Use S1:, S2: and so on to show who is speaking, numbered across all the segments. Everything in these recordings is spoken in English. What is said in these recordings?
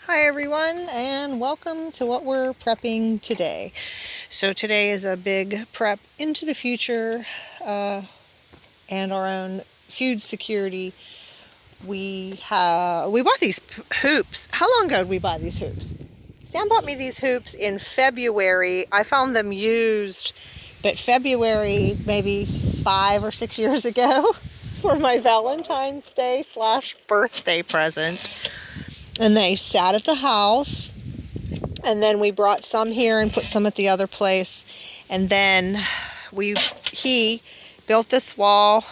S1: Hi everyone, and welcome to what we're prepping today. So today is a big prep into the future and our own food security. We bought these hoops. How long ago did we buy these hoops? Sam bought me these hoops in February. I found them used, but February maybe 5 or 6 years ago for my Valentine's Day / birthday present. And they sat at the house, and then we brought some here and put some at the other place, and then he built this wall,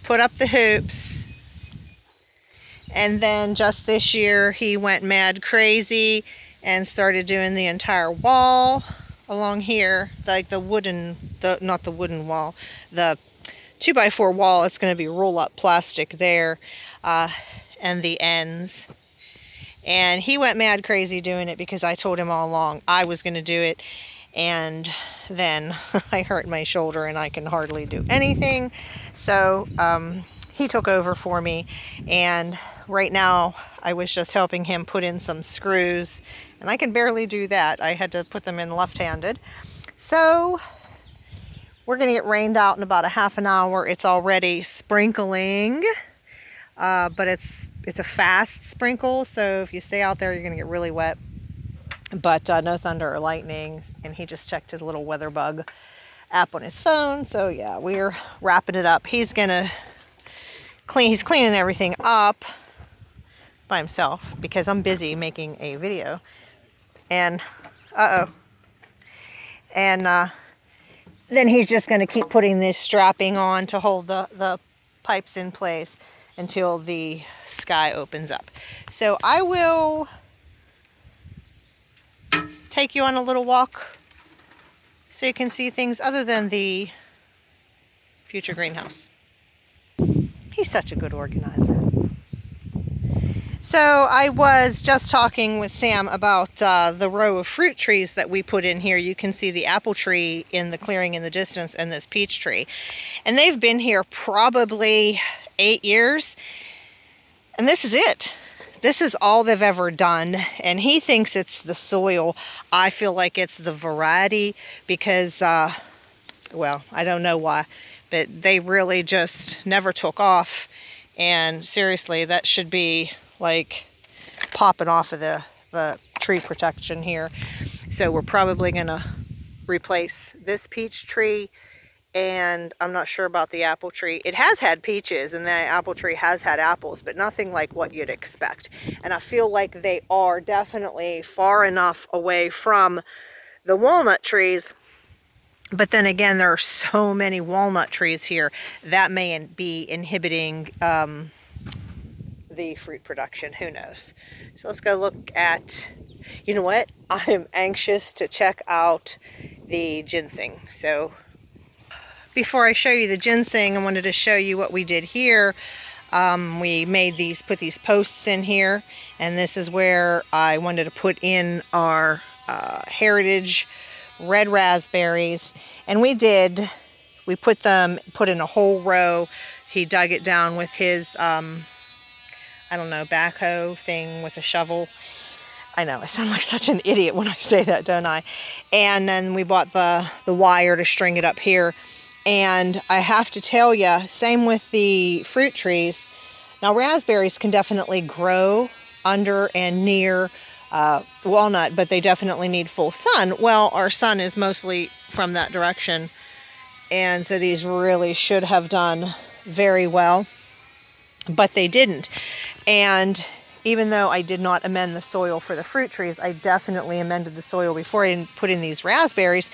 S1: put up the hoops, and then just this year he went mad crazy and started doing the entire wall along here, like the not the wooden wall, the 2x4 wall. It's going to be roll up plastic there, and the ends. And he went mad crazy doing it because I told him all along I was going to do it. And then I hurt my shoulder and I can hardly do anything. So he took over for me. And right now I was just helping him put in some screws. And I can barely do that. I had to put them in left-handed. So we're going to get rained out in about a half an hour. It's already sprinkling. But it's a fast sprinkle, so if you stay out there, you're going to get really wet. But no thunder or lightning, and he just checked his little weather bug app on his phone. So yeah, we're wrapping it up. He's cleaning everything up by himself because I'm busy making a video. And then he's just going to keep putting this strapping on to hold the pipes in place until the sky opens up. So I will take you on a little walk so you can see things other than the future greenhouse. He's such a good organizer. So I was just talking with Sam about the row of fruit trees that we put in here. You can see the apple tree in the clearing in the distance and this peach tree. And they've been here probably 8 years. And this is it. This is all they've ever done. And he thinks it's the soil. I feel like it's the variety because, well, I don't know why, but they really just never took off. And seriously, that should be like popping off of the tree protection here. So we're probably gonna replace this peach tree, and I'm not sure about the apple tree. It has had peaches and the apple tree has had apples, but nothing like what you'd expect. And I feel like they are definitely far enough away from the walnut trees. But then again, there are so many walnut trees here that may be inhibiting the fruit production. Who knows? So let's go look at, you know what? I'm anxious to check out the ginseng. So before I show you the ginseng, I wanted to show you what we did here. We put these posts in here, and this is where I wanted to put in our heritage red raspberries. And we put in a whole row. He dug it down with his I don't know, backhoe thing with a shovel. I know, I sound like such an idiot when I say that, don't I? And then we bought the wire to string it up here. And I have to tell you, same with the fruit trees. Now, raspberries can definitely grow under and near walnut, but they definitely need full sun. Well, our sun is mostly from that direction. And so these really should have done very well, but they didn't. And even though I did not amend the soil for the fruit trees, I definitely amended the soil before I put in these raspberries.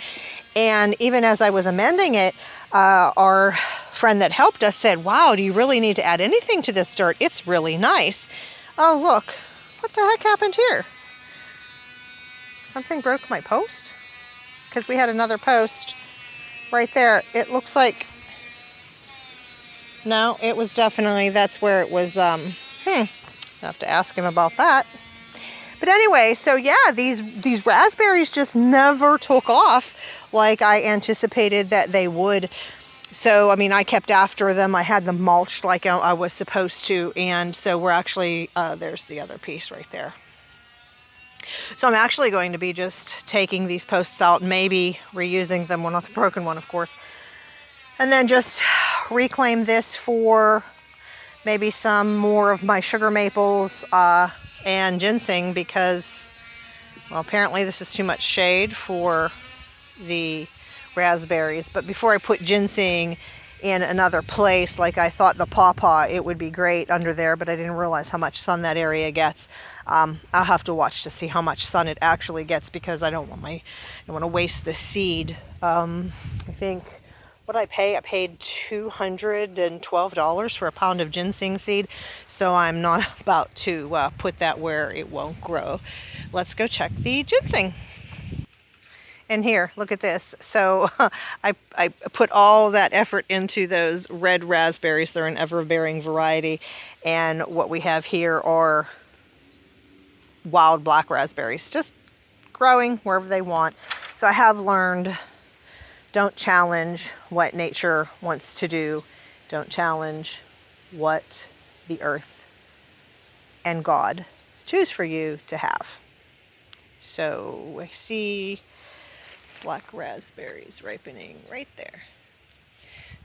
S1: And even as I was amending it, our friend that helped us said, wow, do you really need to add anything to this dirt? It's really nice. Oh, look, what the heck happened here? Something broke my post? Because we had another post right there. It looks like, no, it was definitely, that's where it was, I'll have to ask him about that. But anyway, so yeah, these raspberries just never took off like I anticipated that they would. So, I mean, I kept after them. I had them mulched like I was supposed to. And so we're actually, there's the other piece right there. So I'm actually going to be just taking these posts out, maybe reusing them, well, not the broken one, of course, and then just reclaim this for maybe some more of my sugar maples and ginseng, because, well, apparently this is too much shade for the raspberries. But before I put ginseng in another place, like I thought the pawpaw, it would be great under there, but I didn't realize how much sun that area gets. I'll have to watch to see how much sun it actually gets, because I don't want to waste the seed. I think what I paid $212 for a pound of ginseng seed, so I'm not about to put that where it won't grow. Let's go check the ginseng. And here, look at this. So I put all that effort into those red raspberries. They're an ever-bearing variety. And what we have here are wild black raspberries, just growing wherever they want. So I have learned, don't challenge what nature wants to do. Don't challenge what the earth and God choose for you to have. So I see black raspberries ripening right there.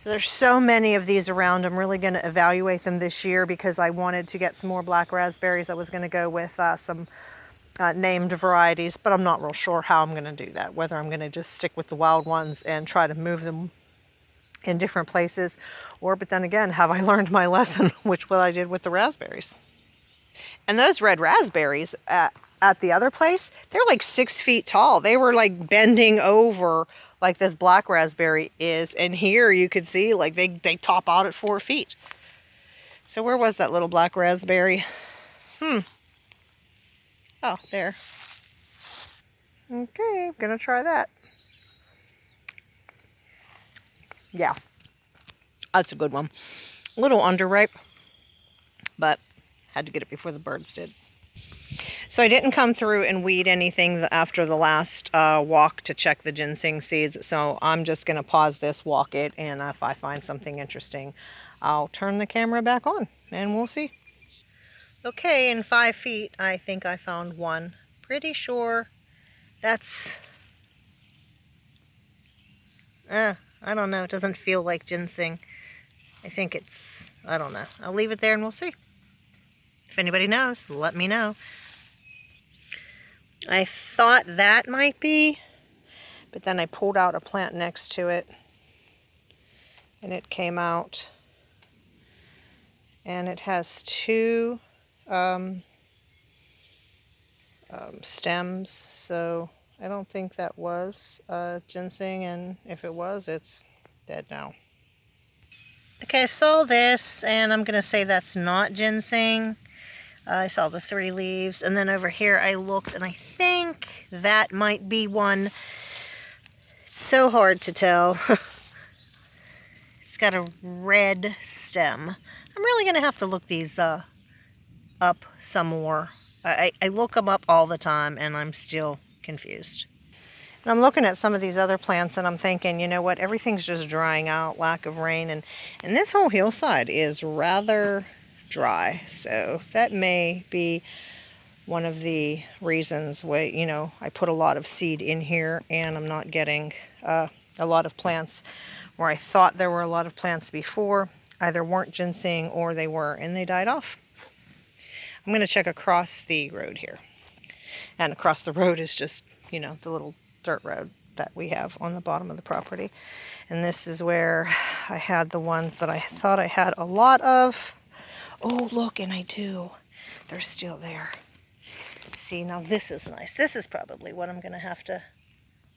S1: So there's so many of these around. I'm really going to evaluate them this year, because I wanted to get some more black raspberries. I was going to go with some named varieties, but I'm not real sure how I'm going to do that, whether I'm going to just stick with the wild ones and try to move them in different places, or, but then again, have I learned my lesson, which what I did with the raspberries. And those red raspberries at the other place, they're like 6 feet tall. They were like bending over like this black raspberry is. And here you could see like they top out at 4 feet. So where was that little black raspberry? Oh, there. Okay, I'm gonna try that. Yeah, that's a good one. A little underripe, but had to get it before the birds did. So I didn't come through and weed anything after the last walk to check the ginseng seeds. So I'm just going to pause this, walk it, and if I find something interesting, I'll turn the camera back on and we'll see. Okay, in 5 feet, I think I found one. Pretty sure that's, I don't know. It doesn't feel like ginseng. I think it's, I don't know. I'll leave it there and we'll see. If anybody knows, let me know. I thought that might be, but then I pulled out a plant next to it and it came out, and it has two stems, so I don't think that was ginseng, and if it was, it's dead now. Okay, I saw this and I'm gonna say that's not ginseng. I saw the 3 leaves, and then over here I looked and I think that might be one. It's so hard to tell. It's got a red stem. I'm really going to have to look these up some more. I look them up all the time and I'm still confused. And I'm looking at some of these other plants and I'm thinking, you know what, everything's just drying out, lack of rain, and this whole hillside is rather dry, so that may be one of the reasons why, you know, I put a lot of seed in here and I'm not getting a lot of plants where I thought there were a lot of plants before. Either weren't ginseng or they were and they died off. I'm going to check across the road here, and across the road is just, you know, the little dirt road that we have on the bottom of the property, and this is where I had the ones that I thought I had a lot of. Oh, look, and I do. They're still there. See, now this is nice. This is probably what I'm going to have to...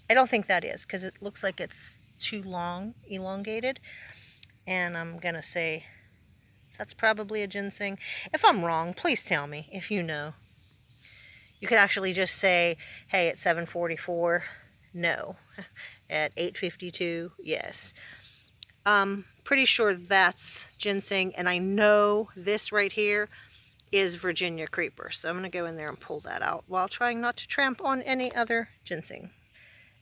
S1: I don't think that is, because it looks like it's too long, elongated. And I'm going to say that's probably a ginseng. If I'm wrong, please tell me if you know. You could actually just say, hey, at 7:44, no. At 8:52, yes. Pretty sure that's ginseng, and I know this right here is Virginia creeper, so I'm going to go in there and pull that out while trying not to tramp on any other ginseng.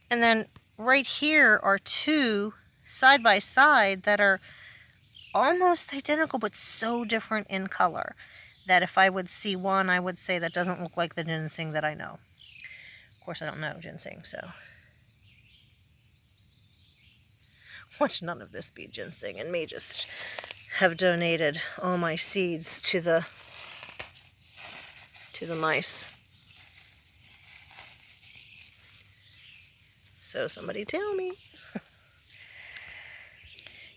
S1: And then right here are 2 side by side that are almost identical but so different in color that if I would see one, I would say that doesn't look like the ginseng that I know. Of course, I don't know ginseng, so watch none of this be ginseng and me just have donated all my seeds to the mice. So somebody tell me.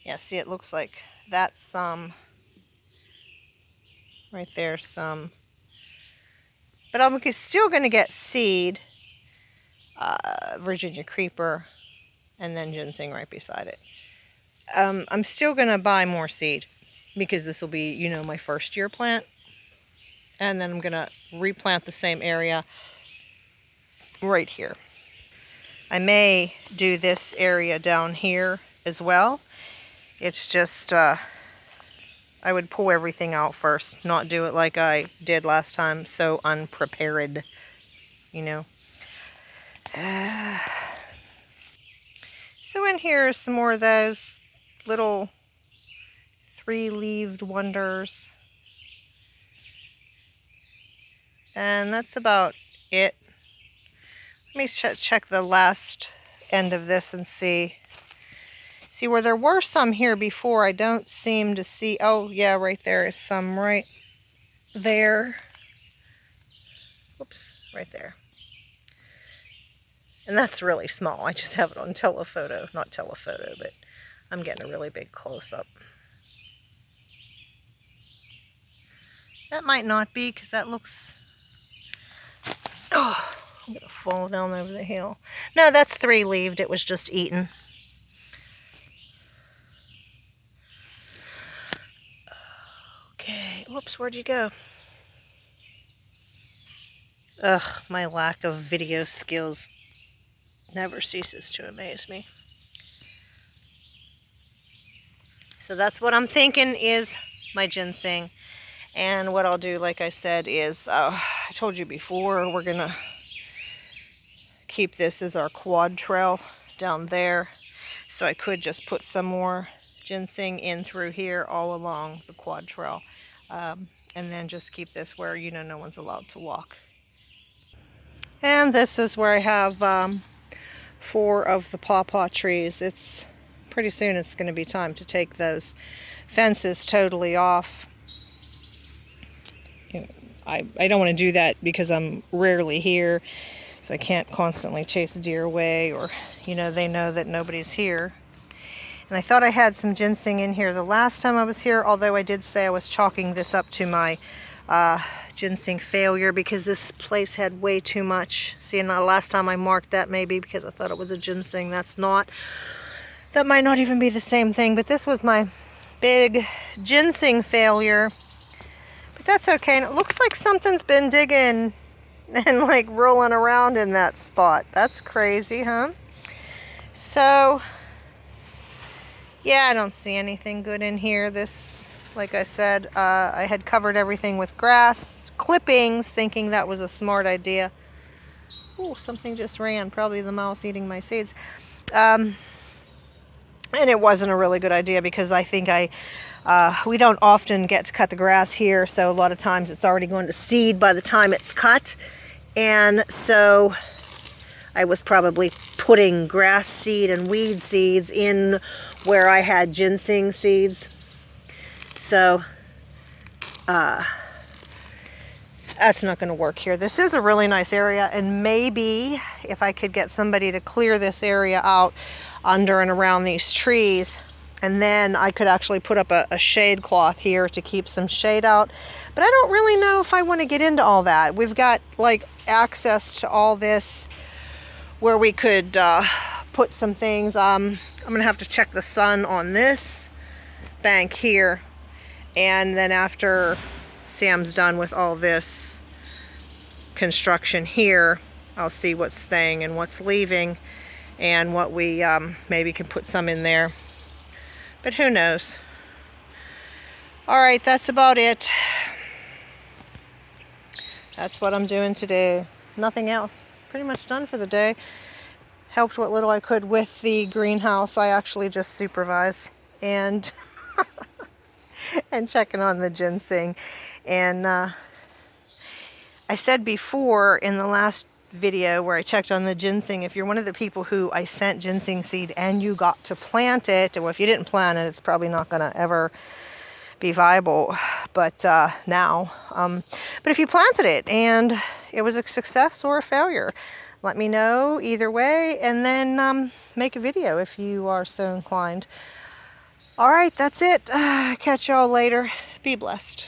S1: Yeah, see, it looks like that's some. Right there, some. But I'm still going to get seed, Virginia creeper, and then ginseng right beside it. I'm still going to buy more seed because this will be, you know, my first year plant. And then I'm going to replant the same area right here. I may do this area down here as well. It's just, I would pull everything out first, not do it like I did last time, so unprepared, you know. So in here is some more of those little three-leaved wonders. And that's about it. Let me check the last end of this and see. See where there were some here before, I don't seem to see. Oh yeah, right there is some right there. Whoops, right there. And that's really small. I just have it on telephoto. Not telephoto, but I'm getting a really big close-up. That might not be, because that looks... Oh, I'm going to fall down over the hill. No, that's three-leaved. It was just eaten. Okay, whoops, where'd you go? Ugh, my lack of video skills never ceases to amaze me. So that's what I'm thinking is my ginseng. And what I'll do, like I said, is, I told you before, we're going to keep this as our quad trail down there. So I could just put some more ginseng in through here all along the quad trail. And then just keep this where, you know, no one's allowed to walk. And this is where I have 4 of the pawpaw trees. It's pretty soon it's going to be time to take those fences totally off. You know, I don't want to do that because I'm rarely here, so I can't constantly chase deer away, or, you know, they know that nobody's here. And I thought I had some ginseng in here the last time I was here, although I did say I was chalking this up to my ginseng failure because this place had way too much. See, and the last time I marked that maybe because I thought it was a ginseng. That's not. That might not even be the same thing, but this was my big ginseng failure. But that's okay, and it looks like something's been digging and like rolling around in that spot. That's crazy, huh? So, yeah, I don't see anything good in here. This, like I said, I had covered everything with grass clippings, thinking that was a smart idea. Oh, something just ran, probably the mouse eating my seeds. And it wasn't a really good idea because I think we don't often get to cut the grass here, so a lot of times it's already going to seed by the time it's cut. And so I was probably putting grass seed and weed seeds in where I had ginseng seeds. So that's not going to work here. This is a really nice area, and maybe if I could get somebody to clear this area out under and around these trees, and then I could actually put up a shade cloth here to keep some shade out. But I don't really know if I want to get into all that. We've got like access to all this where we could put some things. I'm gonna have to check the sun on this bank here, and then after Sam's done with all this construction here, I'll see what's staying and what's leaving, and what we maybe can put some in there, but who knows. All right, that's about it. That's what I'm doing today. Nothing else. Pretty much done for the day. Helped what little I could with the greenhouse. I actually just supervise and and checking on the ginseng. And I said before in the last video where I checked on the ginseng. If you're one of the people who I sent ginseng seed and you got to plant it, well, if you didn't plant it, it's probably not going to ever be viable, but now. But if you planted it and it was a success or a failure, let me know either way, and then make a video if you are so inclined. All right, that's it. Catch y'all later. Be blessed.